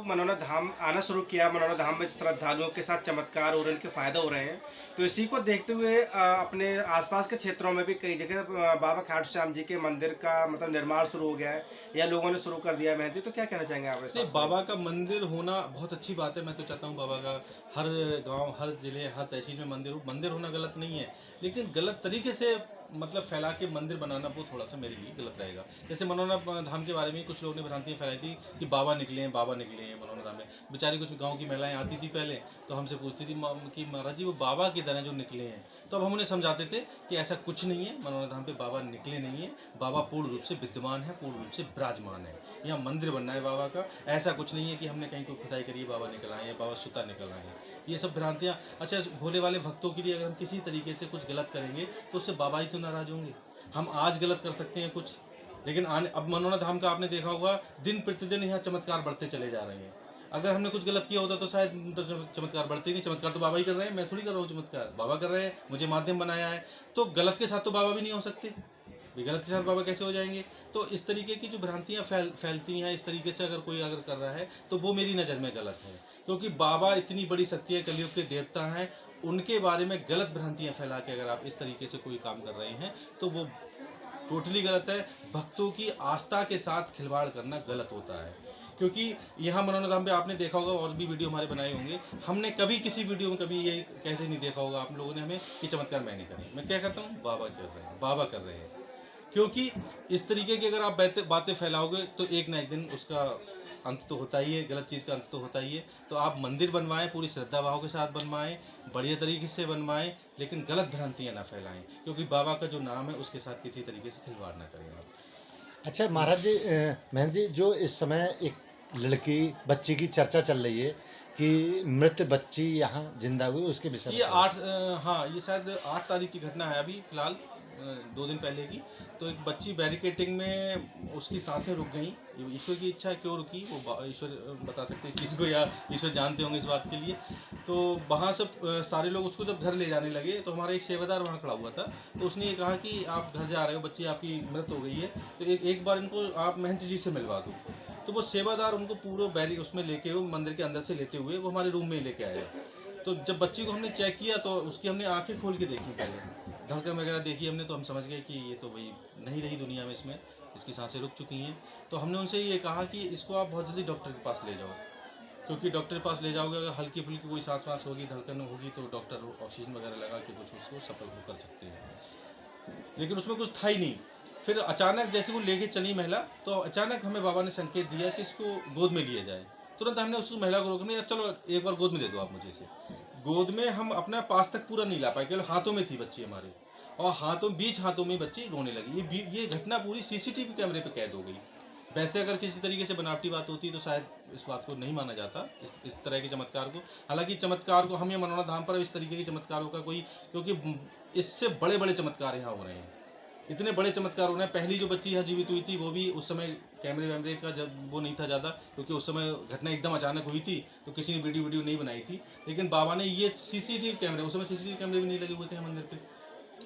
लोग मनौना धाम आना शुरू किया, मनौना धाम में श्रद्धालुओं के साथ चमत्कार और इनके फ़ायदे हो रहे हैं। तो इसी को देखते हुए अपने आसपास के क्षेत्रों में भी कई जगह बाबा खाटू श्याम जी के मंदिर का मतलब निर्माण शुरू हो गया है या लोगों ने शुरू कर दिया है। महंत जी, तो क्या कहना चाहेंगे आप इस नहीं, बात को बाबा लेकर? का मंदिर होना बहुत अच्छी बात है। मैं तो चाहता हूँ बाबा का हर गांव, हर जिले, हर तहसील में मंदिर हो। मंदिर होना गलत नहीं है, लेकिन गलत तरीके से मतलब फैला के मंदिर बनाना वो थोड़ा सा मेरे लिए गलत रहेगा। जैसे मनौना धाम के बारे में कुछ लोगों ने भ्रांतियाँ फैलाई थी कि बाबा निकले हैं, बाबा निकले हैं मनौना धाम में। बेचारी कुछ गाँव की महिलाएं आती थी पहले, तो हमसे पूछती थी कि महाराज जी वो बाबा की तरह जो निकले हैं। तो अब हम उन्हें समझाते थे कि ऐसा कुछ नहीं है, मनौना धाम पे बाबा निकले नहीं है। बाबा पूर्ण रूप से विद्यमान है, पूर्ण रूप से विराजमान है। यहाँ मंदिर बनना है बाबा का, ऐसा कुछ नहीं है कि हमने कहीं कोई खुदाई करी है बाबा निकल आए हैं, बाबा सुता निकल आए हैं। ये सब भ्रांतियाँ। अच्छा, भोले वाले भक्तों के लिए अगर हम किसी तरीके से कुछ गलत करेंगे तो उससे बाबा ही तो नाराज होंगे। हम आज गलत कर सकते हैं कुछ, लेकिन आने अब मनौना धाम का आपने देखा होगा दिन प्रतिदिन यहाँ चमत्कार बढ़ते चले जा रहे हैं। अगर हमने कुछ गलत किया होता तो शायद चमत्कार बढ़ते ही नहीं। चमत्कार तो बाबा ही कर रहे हैं, मैं थोड़ी कर रहा हूँ। चमत्कार बाबा कर रहे हैं, मुझे माध्यम बनाया है। तो गलत के साथ तो बाबा भी नहीं हो सकते, गलत के साथ बाबा कैसे हो जाएंगे? तो इस तरीके की जो भ्रांतियाँ फैलती हैं, इस तरीके से अगर कोई अगर कर रहा है तो वो मेरी नज़र में गलत है। क्योंकि बाबा इतनी बड़ी शक्ति है, कलयुग के देवता हैं, उनके बारे में गलत भ्रांतियाँ फैला के अगर आप इस तरीके से कोई काम कर रहे हैं तो वो टोटली गलत है। भक्तों की आस्था के साथ खिलवाड़ करना गलत होता है। क्योंकि यहाँ मनौना धाम पे आपने देखा होगा, और भी वीडियो हमारे बनाए होंगे, हमने कभी किसी वीडियो में कभी ये कैसे नहीं देखा होगा आप लोगों ने हमें कि चमत्कार मैं नहीं करी। मैं क्या करता हूँ, बाबा कर रहे हैं, बाबा कर रहे हैं। क्योंकि इस तरीके की अगर आप बातें फैलाओगे तो एक ना एक दिन उसका अंत तो होता ही है, गलत चीज़ का अंत तो होता ही है। तो आप मंदिर बनवाएं, पूरी श्रद्धा भाव के साथ बनवाएं, बढ़िया तरीके से बनवाएं, लेकिन गलत भ्रांतियां ना फैलाएं। क्योंकि बाबा का जो नाम है उसके साथ किसी तरीके से खिलवाड़ ना करें आप। अच्छा महाराज जी, महंत जी, जो इस समय एक लड़की बच्ची की चर्चा चल रही है कि मृत बच्ची यहाँ जिंदा हुई, उसके विषय में ये थोड़ा। हाँ, ये शायद 8 तारीख की घटना है अभी फिलहाल, 2 दिन पहले की। तो एक बच्ची बैरिकेटिंग में उसकी सांसें रुक गई। ईश्वर की इच्छा है क्यों रुकी वो ईश्वर बता सकते हैं इस चीज़ को, या ईश्वर जानते होंगे इस बात के लिए। तो वहाँ सब सारे लोग उसको जब घर ले जाने लगे तो हमारा एक सेवादार वहाँ खड़ा हुआ था। तो उसने ये कहा कि आप घर जा रहे हो, बच्ची आपकी मृत हो गई है, तो एक बार इनको आप महंत जी से मिलवा दो। तो वो सेवादार उनको पूरे बैरी उसमें लेके वो मंदिर के अंदर से लेते हुए वो हमारे रूम में ही लेके आया। तो जब बच्ची को हमने चेक किया तो उसकी हमने आंखें खोल के देखी, पहले धड़कन वगैरह देखी हमने, तो हम समझ गए कि ये तो भाई नहीं रही दुनिया में, इसमें इसकी सांसें रुक चुकी हैं। तो हमने उनसे ये कहा कि इसको आप बहुत जल्दी डॉक्टर के पास ले जाओ, क्योंकि डॉक्टर के पास ले जाओगे अगर हल्की फुल्की कोई सांस वास होगी, धड़कन होगी, तो डॉक्टर ऑक्सीजन वगैरह लगा के कुछ उसको सफल कर सकते हैं। लेकिन उसमें कुछ था ही नहीं। फिर अचानक जैसे वो लेके चली महिला, तो अचानक हमें बाबा ने संकेत दिया कि इसको गोद में लिया जाए। तुरंत हमने उस महिला को रोका, नहीं चलो एक बार गोद में दे दो आप मुझे इसे। गोद में हम अपना पास तक पूरा नहीं ला पाए, केवल हाथों में थी बच्ची हमारे, और बीच हाथों में बच्ची रोने लगी। ये घटना पूरी सीसीटीवी कैमरे पे कैद हो गई। वैसे अगर किसी तरीके से बनावटी बात होती तो शायद इस बात को नहीं माना जाता, इस तरह के चमत्कार को। हालांकि चमत्कार को हम ये मनौना धाम पर इस तरीके के चमत्कारों का कोई, क्योंकि इससे बड़े बड़े चमत्कार यहाँ हो रहे हैं, इतने बड़े चमत्कार हो रहे हैं। पहली जो बच्ची यहाँ जीवित हुई थी वो भी उस समय कैमरे वैमरे का जब वो नहीं था ज़्यादा, क्योंकि उस समय घटना एकदम अचानक हुई थी, तो किसी ने वीडियो नहीं बनाई थी। लेकिन बाबा ने ये सीसीटीवी कैमरे, उस समय सीसीटीवी कैमरे भी नहीं लगे हुए थे मंदिर पे,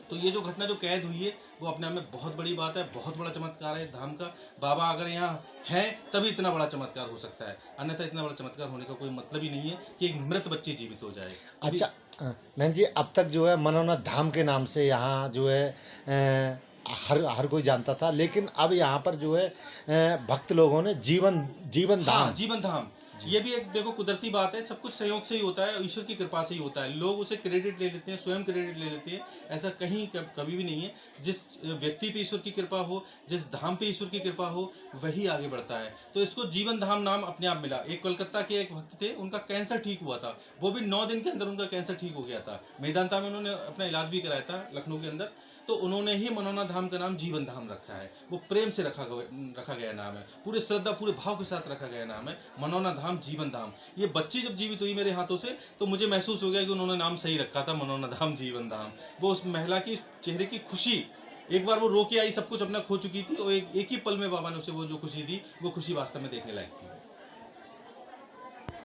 तो ये जो घटना जो कैद हुई है वो अपने आप में बहुत बड़ी बात है, बहुत बड़ा चमत्कार है धाम का। बाबा अगर यहाँ है तभी इतना बड़ा चमत्कार हो सकता है, अन्यथा इतना बड़ा चमत्कार होने का कोई मतलब ही नहीं है कि एक मृत बच्ची जीवित हो जाए। अच्छा, महंत जी, अब तक जो है मनौना धाम के नाम से यहाँ जो है हर हर कोई जानता था, लेकिन अब यहाँ पर जो है भक्त लोगों ने जीवन जीवन हाँ, धाम। जीवन धाम, ये भी एक देखो कुदरती बात है, सब कुछ संयोग से ही होता है, ईश्वर की कृपा से ही होता है। लोग उसे क्रेडिट ले लेते हैं, स्वयं क्रेडिट ले लेते हैं, ऐसा कहीं कभी भी नहीं है। जिस व्यक्ति पे ईश्वर की कृपा हो, जिस धाम पे ईश्वर की कृपा हो, वही आगे बढ़ता है। तो इसको जीवन धाम नाम अपने आप मिला। एक कोलकाता के एक भक्त थे, उनका कैंसर ठीक हुआ था, वो भी 9 दिन के अंदर उनका कैंसर ठीक हो गया था। मेदांता में उन्होंने अपना इलाज भी कराया था लखनऊ के अंदर, तो उन्होंने ही मनौना धाम का नाम जीवन धाम रखा है। वो प्रेम से रखा गया नाम है, पूरे श्रद्धा पूरे भाव के साथ रखा गया नाम है मनौना धाम जीवन धाम। ये बच्ची जब जीवित हुई मेरे हाथों से तो मुझे महसूस हो गया कि उन्होंने नाम सही रखा था, मनौना धाम जीवन धाम। वो उस महिला की चेहरे की खुशी, एक बार वो रो के आई, सब कुछ अपना खो चुकी थी, और एक ही पल में बाबा ने उसे वो जो खुशी दी, वो खुशी वास्तव में देखने लायक थी।